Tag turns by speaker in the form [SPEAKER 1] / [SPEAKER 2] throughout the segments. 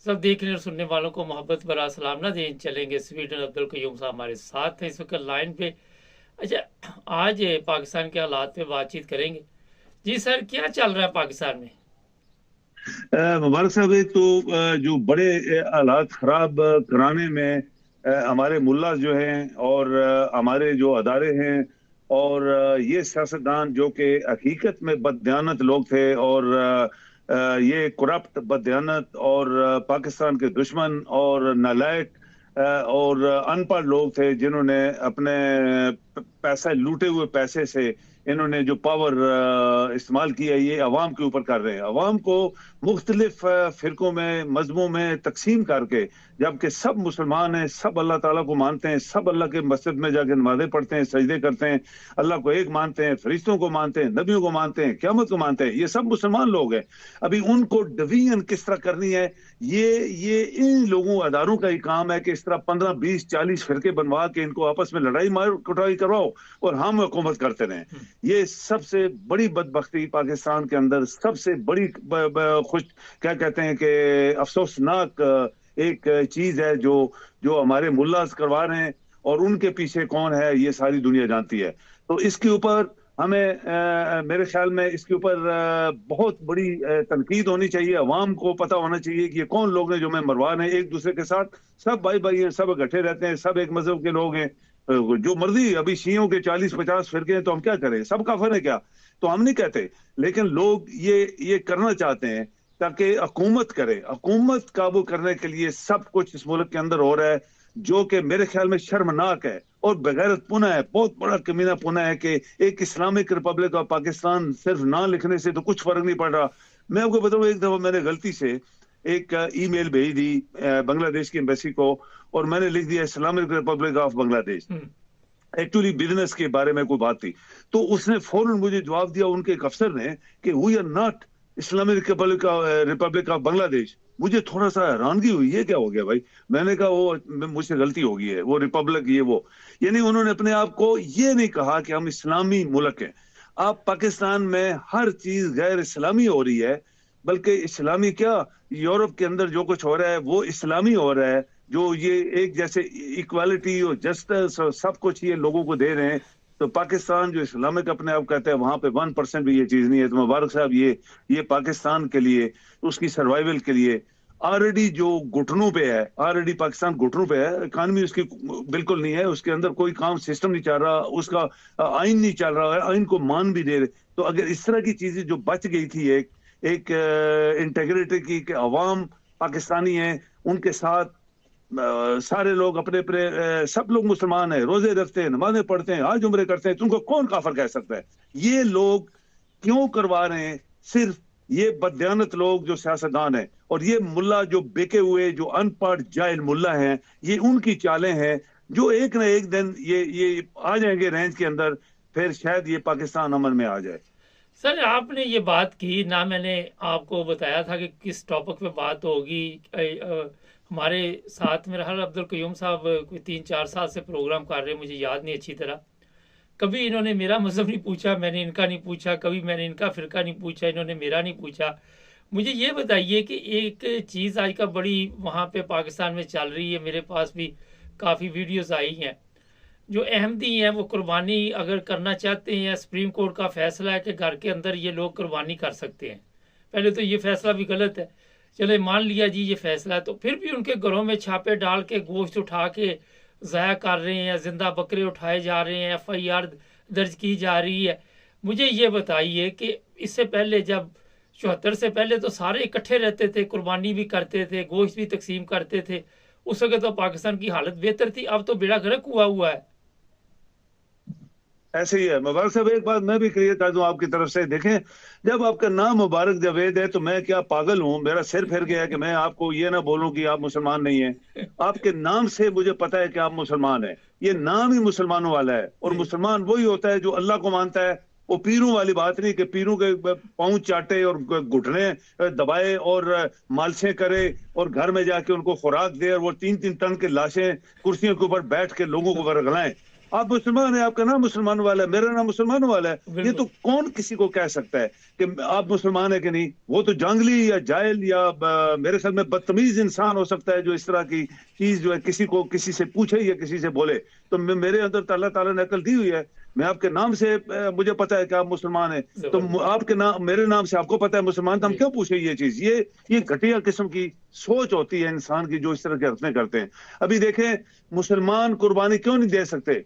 [SPEAKER 1] सब देखने और सुनने वालों को मोहब्बत भरा सलाम ना दें चलेंगे। स्वीडन अब्दुल कयूम साहब हमारे साथ हैं इस वक्त लाइन पे। अच्छा, आज पाकिस्तान के हालात पे बातचीत करेंगे। जी सर, क्या चल रहा है पाकिस्तान में?
[SPEAKER 2] मुबारक साहब, एक तो जो बड़े हालात खराब कराने में हमारे मुल्ला जो हैं और हमारे जो अदारे हैं और ये सियासतदान जो कि हकीकत में बददियानत लोग थे और ये करप्ट बददियानत और पाकिस्तान के दुश्मन और नालायक और अनपढ़ लोग थे जिन्होंने अपने पैसा लूटे हुए पैसे से इन्होंने जो पावर इस्तेमाल किया ये अवाम के ऊपर कर रहे हैं। अवाम को मुख्तलिफ फिरकों में मजमों में तकसीम करके, जबकि सब मुसलमान हैं, सब अल्लाह ताला को मानते हैं, सब अल्लाह के मस्जिद में जाकर नमाजें पढ़ते हैं, सजदे करते हैं, अल्लाह को एक मानते हैं, फरिश्तों को मानते हैं, नबियों को मानते हैं, क़यामत को मानते हैं, ये सब मुसलमान लोग हैं। अभी उनको डिवीजन किस तरह करनी है, ये इन लोगों अदारों का ही काम है कि इस तरह 15 20 40 फिरके बनवा के इनको आपस में लड़ाई मार कुटाई करवाओ और हम हुकूमत करते रहें। ये सबसे बड़ी बदबख्ती पाकिस्तान के अंदर, सबसे बड़ी खुश क्या कहते हैं कि अफसोसनाक एक चीज है जो जो हमारे मुल्लास करवा रहे हैं, और उनके पीछे कौन है ये सारी दुनिया जानती है। तो इसके ऊपर हमें मेरे ख्याल में इसके ऊपर बहुत बड़ी तनकीद होनी चाहिए। अवाम को पता होना चाहिए कि ये कौन लोग हैं जो मैं मरवा रहे हैं एक दूसरे के साथ। सब भाई भाई हैं, सब इकट्ठे रहते हैं, सब एक मजहब के लोग हैं। जो मर्जी अभी शियों के 40 50 फिरके हैं तो हम क्या करें, सब काफिर है क्या? तो हम नहीं कहते, लेकिन लोग ये करना चाहते हैं ताकि हुकूमत करे। हुकूमत काबू करने के लिए सब कुछ इस मुल्क के अंदर हो रहा है जो कि मेरे ख्याल में शर्मनाक है और बेगैरत पुना है, बहुत बड़ा कमीना पुना है कि एक इस्लामिक रिपब्लिक ऑफ पाकिस्तान सिर्फ ना लिखने से तो कुछ फर्क नहीं पड़ रहा। मैं आपको बताऊं, एक दफा मैंने गलती से एक ईमेल भेज दी बांग्लादेश की एम्बेसी को, और मैंने लिख दिया Islamic republic of Bangladesh. Actually business के बारे में कोई बात थी, तो उसने फौरन मुझे जवाब दिया उनके एक अफसर ने कि we are not Islamic republic of Bangladesh. मुझे थोड़ा सा हैरानगी हुई, ये क्या हो गया भाई? मैंने कहा वो मुझसे गलती हो गई है, वो रिपब्लिक ये वो, यानी उन्होंने अपने आप को ये नहीं कहा कि हम इस्लामी मुल्क हैं। आप पाकिस्तान में हर चीज गैर इस्लामी हो रही है, बल्कि इस्लामी क्या, यूरोप के अंदर जो कुछ हो रहा है वो इस्लामी हो रहा है। जो ये एक जैसे इक्वालिटी और जस्टिस और सब कुछ ये लोगों को दे रहे हैं, तो पाकिस्तान जो इस्लामिक अपने आप कहते हैं वहां पे 1% भी ये चीज नहीं है। तो मुबारक साहब, ये पाकिस्तान के लिए, उसकी सर्वाइवल के लिए ऑलरेडी जो घुटनों पे है, ऑलरेडी पाकिस्तान घुटनों पे है। इकानमी उसकी बिल्कुल नहीं है, उसके अंदर कोई काम सिस्टम नहीं चल रहा, उसका आइन नहीं चल रहा है, आइन को मान भी दे रहे। तो अगर इस तरह की चीजें जो बच गई थी एक एक इंटेग्रिटी की कि अवाम पाकिस्तानी है, उनके साथ सारे लोग अपने अपने सब लोग मुसलमान हैं, रोजे रखते हैं, नमाजें पढ़ते हैं, हज उम्रे करते हैं, तुमको कौन काफिर कह सकता है? ये लोग क्यों करवा रहे हैं? सिर्फ ये बददियानत लोग जो सियासतदान हैं और ये मुल्ला जो बेके हुए जो अनपढ़ जाहिल मुल्ला हैं, ये उनकी चालें हैं जो एक ना एक दिन ये आ जाएंगे रेंज के अंदर, फिर शायद ये पाकिस्तान अमन में आ जाए।
[SPEAKER 1] सर, आपने ये बात की ना, मैंने आपको बताया था कि किस टॉपिक पे बात होगी। हमारे साथ मेरा हाल अब्दुल कयूम साहब कोई 3 4 साल से प्रोग्राम कर रहे हैं, मुझे याद नहीं अच्छी तरह। कभी इन्होंने मेरा मज़हब नहीं पूछा, मैंने इनका नहीं पूछा, कभी मैंने इनका फ़िरका नहीं पूछा, इन्होंने मेरा नहीं पूछा। मुझे ये बताइए कि एक चीज़ आज का बड़ी वहाँ पे पाकिस्तान में चल रही है, मेरे पास भी काफ़ी वीडियोस आई हैं। जो अहमदी हैं वो कुर्बानी अगर करना चाहते हैं, सुप्रीम कोर्ट का फैसला है कि घर के अंदर ये लोग कुर्बानी कर सकते हैं। पहले तो ये फैसला भी गलत है, चले मान लिया जी ये फैसला है, तो फिर भी उनके घरों में छापे डाल के गोश्त उठा के ज़ाया कर रहे हैं, जिंदा बकरे उठाए जा रहे हैं, FIR दर्ज की जा रही है। मुझे ये बताइए कि इससे पहले जब 74 से पहले तो सारे इकट्ठे रहते थे, कुर्बानी भी करते थे, गोश्त भी तकसीम करते थे, उस वक्त तो पाकिस्तान की हालत बेहतर थी। अब तो बेड़ा गर्क हुआ है।
[SPEAKER 2] ऐसे ही है। मुबारक साहब, एक बात मैं भी क्लियर कर दूं आपकी तरफ से। देखें, जब आपका नाम मुबारक जावेद है तो मैं क्या पागल हूं, मेरा सिर फिर गया है कि मैं आपको ये ना बोलूं कि आप मुसलमान नहीं हैं? आपके नाम से मुझे पता है कि आप मुसलमान हैं। ये नाम ही मुसलमानों वाला है, और मुसलमान वही होता है जो अल्लाह को मानता है। वो पीरों वाली बात नहीं कि पीरों के पाँव चाटे और घुटने दबाए और मालशें करे और घर में जाके उनको खुराक दे और वो 3 3 टन के लाशें कुर्सियों के ऊपर बैठ के लोगों को वर्गलाएं। آپ مسلمان ہیں, آپ کا نام مسلمان والا ہے, میرا نام مسلمان والا ہے. یہ
[SPEAKER 1] بالکل
[SPEAKER 2] تو کون کسی کو کہہ سکتا ہے کہ آپ مسلمان ہیں کہ نہیں؟ وہ تو جانگلی یا جاہل یا میرے خیال میں بدتمیز انسان ہو سکتا ہے جو اس طرح کی چیز جو ہے کسی کو کسی سے پوچھے یا کسی سے بولے. تو میرے اندر تو اللہ تعالیٰ نے عقل دی ہوئی ہے, میں آپ کے نام سے مجھے پتا ہے کہ آپ مسلمان ہیں, تو
[SPEAKER 1] زبردست
[SPEAKER 2] آپ کے نام میرے نام سے آپ کو پتا ہے مسلمان, تو ہم
[SPEAKER 1] جی
[SPEAKER 2] کیوں پوچھے یہ چیز؟ یہ گھٹیا قسم کی سوچ ہوتی ہے انسان کی جو اس طرح کے حرفیں کرتے ہیں. ابھی دیکھیں مسلمان قربانی کیوں نہیں دے سکتے؟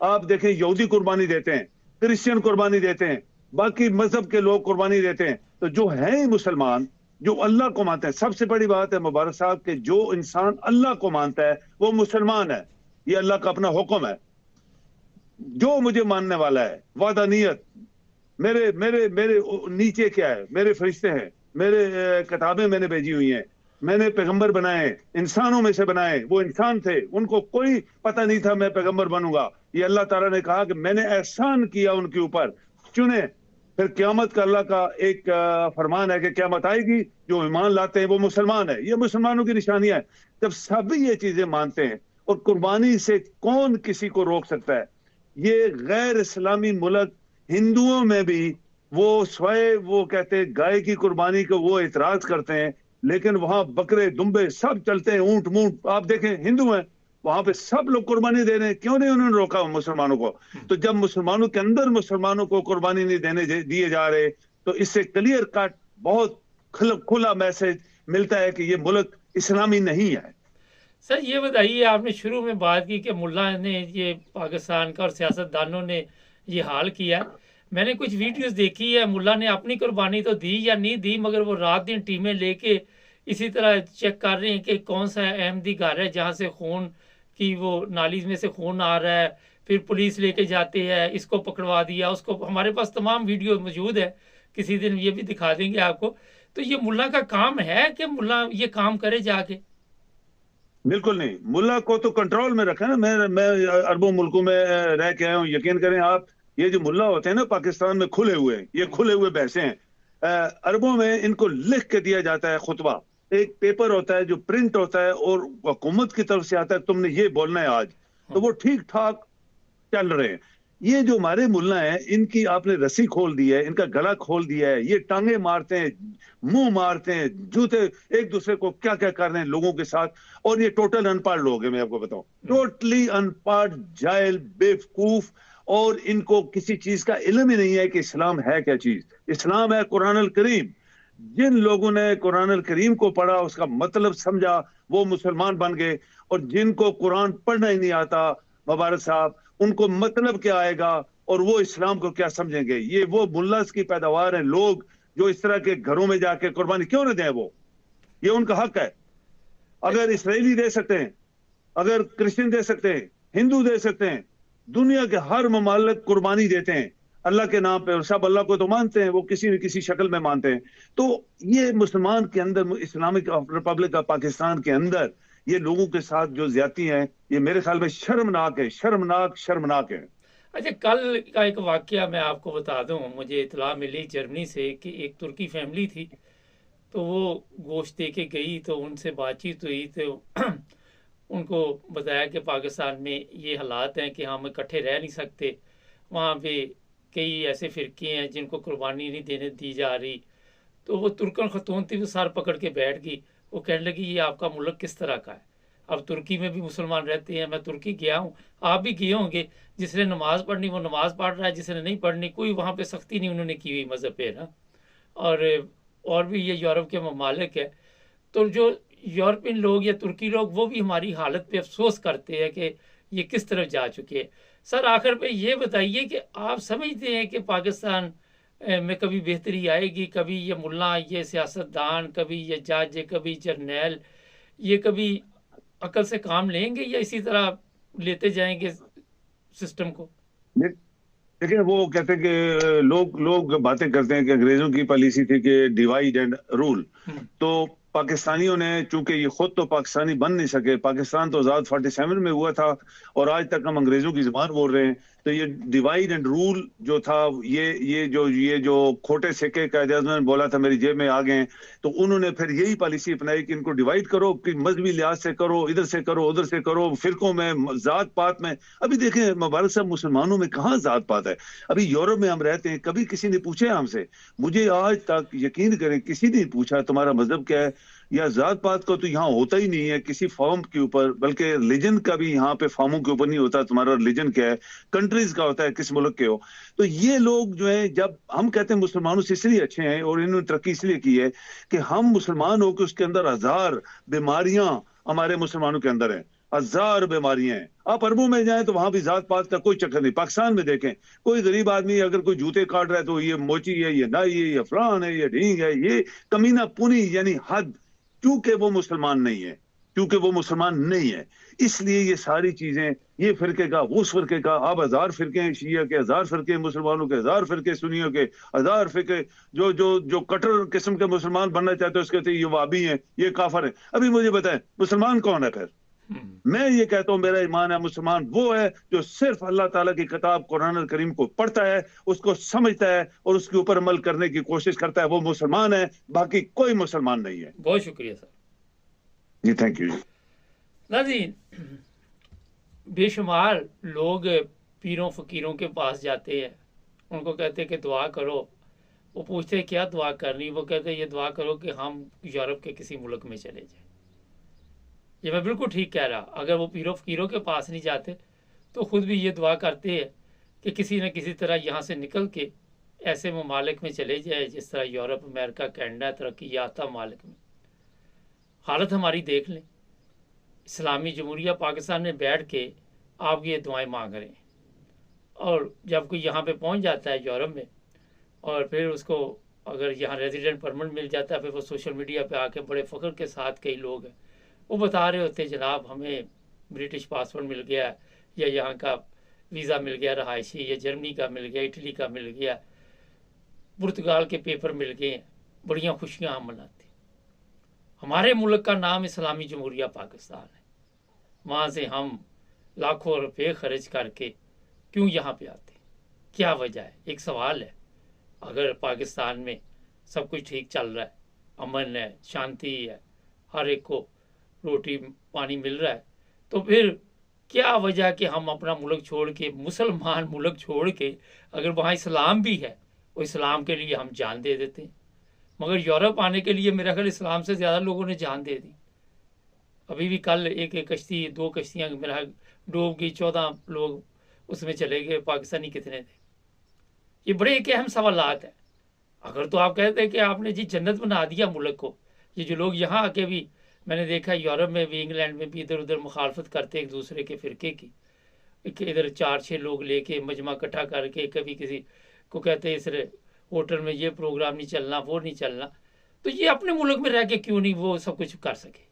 [SPEAKER 2] آپ دیکھیں یہودی قربانی دیتے ہیں, کرسچن قربانی دیتے ہیں, باقی مذہب کے لوگ قربانی دیتے ہیں, تو جو ہیں ہی مسلمان جو اللہ کو مانتے ہیں. سب سے بڑی بات ہے مبارک صاحب کہ جو انسان اللہ کو مانتا ہے وہ مسلمان ہے, یہ اللہ کا اپنا حکم ہے. جو مجھے ماننے والا ہے وحدانیت, میرے میرے میرے نیچے کیا ہے, میرے فرشتے ہیں, میرے کتابیں میں نے بھیجی ہوئی ہیں, میں نے پیغمبر بنائے, انسانوں میں سے بنائے, وہ انسان تھے, ان کو کوئی پتہ نہیں تھا میں پیغمبر بنوں گا. یہ اللہ تعالیٰ نے کہا کہ میں نے احسان کیا ان کے اوپر, چنے. پھر قیامت کا اللہ کا ایک فرمان ہے کہ قیامت آئے گی, جو ایمان لاتے ہیں وہ مسلمان ہے. یہ مسلمانوں کی نشانیاں ہے. جب سبھی یہ چیزیں مانتے ہیں, اور قربانی سے کون کسی کو روک سکتا ہے؟ یہ غیر اسلامی ملک ہندوؤں میں بھی وہ سوائے وہ کہتے ہیں گائے کی قربانی کو وہ اعتراض کرتے ہیں, لیکن وہاں بکرے دمبے سب چلتے ہیں, اونٹ مونٹ. آپ دیکھیں ہندو ہیں وہاں پہ سب لوگ قربانی دے رہے ہیں, کیوں نہیں انہوں نے روکا مسلمانوں کو؟ تو جب مسلمانوں کے اندر مسلمانوں کو قربانی نہیں دینے دیے جا رہے, تو اس سے کلیئر کٹ بہت کھلا میسج ملتا ہے کہ یہ ملک اسلامی نہیں ہے.
[SPEAKER 1] سر یہ بتائیے, آپ نے شروع میں بات کی کہ ملا نے یہ پاکستان کا اور سیاست دانوں نے یہ حال کیا ہے. میں نے کچھ ویڈیوز دیکھی ہے, ملا نے اپنی قربانی تو دی یا نہیں دی, مگر وہ رات دن ٹیمیں لے کے اسی طرح چیک کر رہے ہیں کہ کون سا احمدی گھر ہے جہاں سے خون کی وہ نالی میں سے خون آ رہا ہے. پھر پولیس لے کے جاتے ہیں, اس کو پکڑوا دیا, اس کو. ہمارے پاس تمام ویڈیو موجود ہے, کسی دن یہ بھی دکھا دیں گے آپ کو. تو یہ ملا کا کام ہے کہ ملا یہ کام کرے جا کے؟
[SPEAKER 2] بالکل نہیں, ملا کو تو کنٹرول میں رکھا نا. میں عربوں ملکوں میں رہ کے آیا ہوں, یقین کریں آپ. یہ جو ملا ہوتے ہیں نا پاکستان میں کھلے ہوئے, یہ کھلے ہوئے بحثیں ہیں. عربوں میں ان کو لکھ کے دیا جاتا ہے خطبہ, ایک پیپر ہوتا ہے جو پرنٹ ہوتا ہے اور حکومت کی طرف سے آتا ہے, تم نے یہ بولنا ہے آج, تو وہ ٹھیک ٹھاک چل رہے ہیں. یہ جو ہمارے ملا ہیں ان کی آپ نے رسی کھول دی ہے, ان کا گلا کھول دیا ہے, یہ ٹانگیں مارتے ہیں, منہ مارتے ہیں, جوتے ایک دوسرے کو کیا کیا کر رہے ہیں لوگوں کے ساتھ. اور یہ ٹوٹل ان پڑھ لوگ ہیں, میں آپ کو بتاؤں, ٹوٹلی ان پڑھ, جاہل, بیوقوف, اور ان کو کسی چیز کا علم ہی نہیں ہے کہ اسلام ہے کیا چیز. اسلام ہے قرآن الکریم. جن لوگوں نے قرآن الکریم کو پڑھا, اس کا مطلب سمجھا, وہ مسلمان بن گئے. اور جن کو قرآن پڑھنا ہی نہیں آتا مبارک صاحب, ان کو مطلب کیا آئے گا اور وہ اسلام کو کیا سمجھیں گے؟ یہ وہ ملاز کی پیداوار ہیں لوگ جو اس طرح کے گھروں میں جا کے قربانی کیوں نہ دیں. وہ یہ ان کا حق ہے. اگر اسرائیلی دے سکتے ہیں, اگر کرسچن دے سکتے ہیں, ہندو دے سکتے ہیں, دنیا کے ہر ممالک قربانی دیتے ہیں اللہ کے نام پہ, اور سب اللہ کو تو مانتے ہیں, وہ کسی نہ کسی شکل میں مانتے ہیں. تو یہ مسلمان کے اندر, اسلامک ریپبلک آف پاکستان کے اندر یہ لوگوں کے ساتھ جو زیادتی ہیں, یہ میرے خیال میں شرمناک ہے, شرمناک ہے.
[SPEAKER 1] اچھا, کل کا ایک واقعہ میں آپ کو بتا دوں. مجھے اطلاع ملی جرمنی سے کہ ایک ترکی فیملی تھی, تو وہ گوشت دے کے گئی, تو ان سے بات چیت ہوئی, تو ان کو بتایا کہ پاکستان میں یہ حالات ہیں کہ ہم اکٹھے رہ نہیں سکتے. وہاں پہ کئی ایسے فرقے ہیں جن کو قربانی نہیں دینے دی جا رہی. تو وہ ترکن خاتون تھی, وہ سر پکڑ کے بیٹھ گئی. وہ کہنے لگی یہ آپ کا ملک کس طرح کا ہے؟ اب ترکی میں بھی مسلمان رہتے ہیں, میں ترکی گیا ہوں, آپ بھی گئے ہوں گے. جس نے نماز پڑھنی وہ نماز پڑھ رہا ہے, جس نے نہیں پڑھنی کوئی وہاں پہ سختی نہیں انہوں نے کی ہوئی مذہب پہ نا. اور بھی یہ یورپ کے ممالک ہے. تو جو یورپین لوگ یا ترکی لوگ, وہ بھی ہماری حالت پہ افسوس کرتے ہیں کہ یہ کس طرف جا چکے ہیں. سر آخر پہ یہ بتائیے کہ آپ سمجھتے ہیں کہ پاکستان میں کبھی بہتری آئے گی؟ کبھی یہ ملا, یہ سیاستدان, کبھی یہ جج, کبھی جرنیل, یہ کبھی عقل سے کام لیں گے یا اسی طرح لیتے جائیں گے سسٹم کو؟
[SPEAKER 2] دیکھیں, وہ کہتے ہیں کہ لوگ باتیں کرتے ہیں کہ انگریزوں کی پالیسی تھی کہ ڈیوائڈ اینڈ رول. تو पाकिस्तानियों ने, चूंकि ये खुद तो पाकिस्तानी बन नहीं सके, पाकिस्तान तो आजाद 47 में हुआ था और आज तक हम अंग्रेजों की जुबान बोल रहे हैं, तो ये डिवाइड एंड रूल जो था, ये जो खोटे सिक्के कायदे आज़म ने बोला था मेरी जेब में आ गए, तो उन्होंने फिर यही पॉलिसी अपनाई कि इनको डिवाइड करो, कि मजहबी लिहाज से करो, इधर से करो, उधर से करो, फिरकों में, जात पात में। अभी देखें मुबारक साहब, मुसलमानों में कहाँ जात पात है? अभी यूरोप में हम रहते हैं, कभी किसी ने पूछा हमसे? मुझे आज तक यकीन करें किसी ने पूछा तुम्हारा मजहब क्या है या जात पात का, तो यहाँ होता ही नहीं है किसी फॉर्म के ऊपर, बल्कि रिलीजन का भी यहाँ पे फॉर्मों के ऊपर नहीं होता तुम्हारा रिलीजन क्या है, कंट्रीज का होता है किस मुल्क के हो। तो ये लोग जो है, जब हम कहते हैं मुसलमानों से इसलिए अच्छे हैं और इन्होंने तरक्की इसलिए की है कि हम मुसलमान हो के उसके अंदर हजार बीमारियां हमारे मुसलमानों के अंदर हैं, हजार बीमारियां हैं। आप अरबों में जाएं तो वहां भी जात पात का कोई चक्कर नहीं। पाकिस्तान में देखें, कोई गरीब आदमी अगर कोई जूते काट रहा है तो ये मोची है, ये नाई है, ये फलान है, ये ढींग है, ये कमीना पुनी यानी हद, क्योंकि वो मुसलमान नहीं है, क्योंकि वो मुसलमान नहीं है। इसलिए ये सारी चीजें, ये फिरके का, उस फिरके का, अब हजार फिरके हैं, शिया के हजार फिरके, मुसलमानों के हजार फिरके, सुन्नियों के हजार फिरके, जो जो जो कट्टर किस्म के मुसलमान बनना चाहते हैं उसके कहते हैं ये वाबी हैं, ये काफर हैं। अभी मुझे बताएं मुसलमान कौन है फिर? मैं ये कहता हूं, मेरा ईमान है मुसलमान वो है जो सिर्फ अल्लाह ताला की किताब कुरान करीम को पढ़ता है, उसको समझता है और उसके ऊपर अमल करने की कोशिश करता है, वो मुसलमान है, बाकी कोई मुसलमान नहीं है।
[SPEAKER 1] बहुत शुक्रिया सर
[SPEAKER 2] जी, थैंक यू।
[SPEAKER 1] नाज़रीन, बेशुमार लोग पीरों फकीरों के पास जाते हैं, उनको कहते हैं कि दुआ करो। वो पूछते हैं क्या दुआ करनी, वो कहते हैं ये दुआ करो कि हम यूरोप के किसी मुल्क में चले जाएं। ये मैं बिल्कुल ठीक कह रहा। अगर वो पीरों फकीरों के पास नहीं जाते तो खुद भी ये दुआ करते हैं कि किसी न किसी तरह यहाँ से निकल के ऐसे ममालिक में चले जाए जिस तरह यूरोप, अमेरिका, कनाडा, तरक्की याफ्ता ममालिक में। हालत हमारी देख लें, इस्लामी जमहूरिया पाकिस्तान में बैठ के आप ये दुआएं मांग रहे हैं, और जब कोई यहाँ पे पहुँच जाता है यूरोप में और फिर उसको अगर यहाँ रेजिडेंट परमिट मिल जाता है, फिर वो सोशल मीडिया पे आके बड़े फ़ख्र के साथ कई लोग हैं वो बता रहे होते जनाब हमें ब्रिटिश पासपोर्ट मिल गया, या यहाँ का वीज़ा मिल गया रहायशी, या जर्मनी का मिल गया, इटली का मिल गया, पुर्तगाल के पेपर मिल गए, बड़ियाँ खुशियाँ हम मनाते। हमारे मुल्क का नाम इस्लामी जमहूरिया पाकिस्तान है, वहाँ से हम लाखों रुपये खर्च करके क्यों यहाँ पे आते? क्या वजह है? एक सवाल है। अगर पाकिस्तान में सब कुछ ठीक चल रहा है, अमन है, शांति है, हर एक को रोटी पानी मिल रहा है, तो फिर क्या वजह कि हम अपना मुल्क छोड़ के, मुसलमान मुल्क छोड़ के, अगर वहाँ इस्लाम भी है, वो इस्लाम के लिए हम जान दे देते हैं। मगर यूरोप आने के लिए मेरा ख्याल इस्लाम से ज़्यादा लोगों ने जान दे दी। अभी भी कल एक कश्ती, 2 कश्तियाँ मेरा डूब गई, 14 लोग उसमें चले गए। पाकिस्तानी कितने थे? ये बड़े एक अहम सवालात है। अगर तो आप कहते हैं कि आपने जी जन्नत बना दिया मुल्क को, ये जो लोग यहाँ आके भी, मैंने देखा यूरोप में भी, इंग्लैंड में भी इधर उधर मुखालफत करते एक दूसरे के फ़िरके की, इधर 4-6 लोग लेके मजमा इकट्ठा करके कभी किसी को कहते हैं इस होटल में ये प्रोग्राम नहीं चलना, वो नहीं चलना। तो ये अपने मुल्क में रह के क्यों नहीं वो सब कुछ कर सके?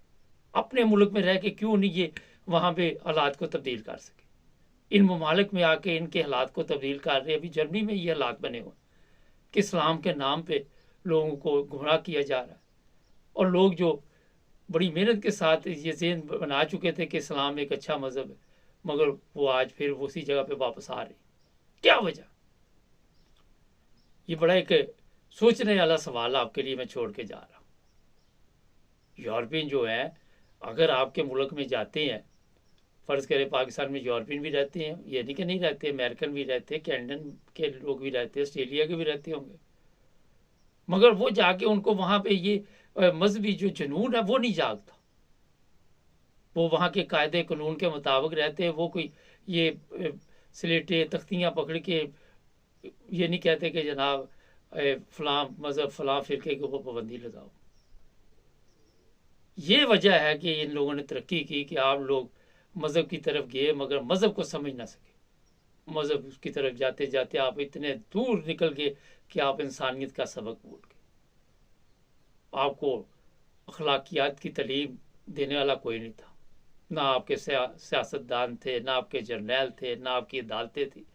[SPEAKER 1] अपने मुल्क में रह के क्यों नहीं ये वहाँ पे हालात को तब्दील कर सके? इन ममालिक में आके इनके हालात को तब्दील कर रहे। अभी जर्मनी में ये हालात बने हुए कि इस्लाम के नाम पे लोगों को गुमराह किया जा रहा है, और लोग जो बड़ी मेहनत के साथ ये ज़हन बना चुके थे कि इस्लाम एक अच्छा मज़हब है, मगर वो आज फिर उसी जगह पे वापस आ रहे। क्या वजह? ये बड़ा एक सोचने वाला सवाल आपके लिए मैं छोड़ के जा रहा हूँ। यूरोपियन जो है, अगर आपके मुल्क में जाते हैं, फ़र्ज़ करें पाकिस्तान में यूरोपियन भी रहते हैं, ये नहीं कि नहीं रहते, अमेरिकन भी रहते हैं, कैनेडन के लोग भी रहते हैं, ऑस्ट्रेलिया के भी रहते होंगे, मगर वो जाके उनको वहाँ पे ये मजहबी जो जुनून है वो नहीं जागता। वो वहाँ के कायदे कानून के मुताबिक रहते हैं। वो कोई ये स्लेटें तख्तियाँ पकड़ के ये नहीं कहते कि जनाब फ़लाँ मज़हब फ़लाँ फ़िरके के ऊपर पाबंदी लगाओ। ये वजह है कि इन लोगों ने तरक्की की कि आप लोग मज़हब की तरफ गए मगर मज़हब को समझ ना सके। मज़हब की तरफ जाते जाते आप इतने दूर निकल गए कि आप इंसानियत का सबक भूल गए। आपको अखलाकियात की तालीम देने वाला कोई नहीं था, ना आपके सियासतदान थे, ना आपके जर्नैल थे, ना आपकी अदालतें थी।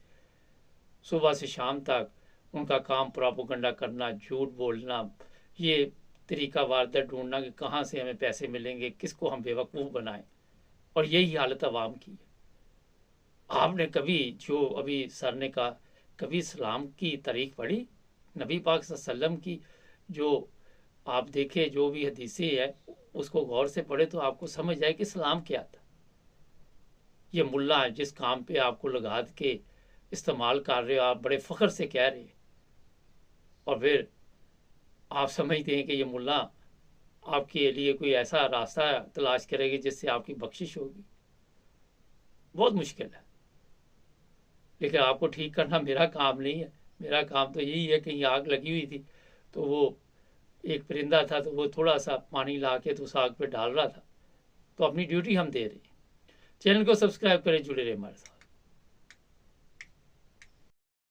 [SPEAKER 1] सुबह से शाम तक उनका काम प्रोपेगेंडा करना, झूठ बोलना, ये طریقہ واردہ ڈھونڈنا کہ کہاں سے ہمیں پیسے ملیں گے، کس کو ہم بیوقوف بنائیں، اور یہی حالت عوام کی ہے۔ آپ نے کبھی، جو ابھی سر نے کہا، کبھی اسلام کی تاریخ پڑھی؟ نبی پاک صلی اللہ علیہ وسلم کی جو آپ دیکھیں، جو بھی حدیثیں ہے اس کو غور سے پڑھے تو آپ کو سمجھ جائے کہ اسلام کیا تھا۔ یہ ملا ہے جس کام پہ آپ کو لگا کے استعمال کر رہے ہو، آپ بڑے فخر سے کہہ رہے ہیں، اور پھر آپ سمجھتے ہیں کہ یہ ملا آپ کے لیے کوئی ایسا راستہ تلاش کرے گی جس سے آپ کی بخشش ہوگی۔ بہت مشکل ہے، لیکن آپ کو ٹھیک کرنا میرا کام نہیں ہے۔ میرا کام تو یہی ہے، کہیں آگ لگی ہوئی تھی تو وہ ایک پرندہ تھا تو وہ تھوڑا سا پانی لا کے تو اس آگ پہ ڈال رہا تھا، تو اپنی ڈیوٹی ہم دے رہے ہیں۔ چینل کو سبسکرائب کریں، جڑے رہے ہمارے ساتھ۔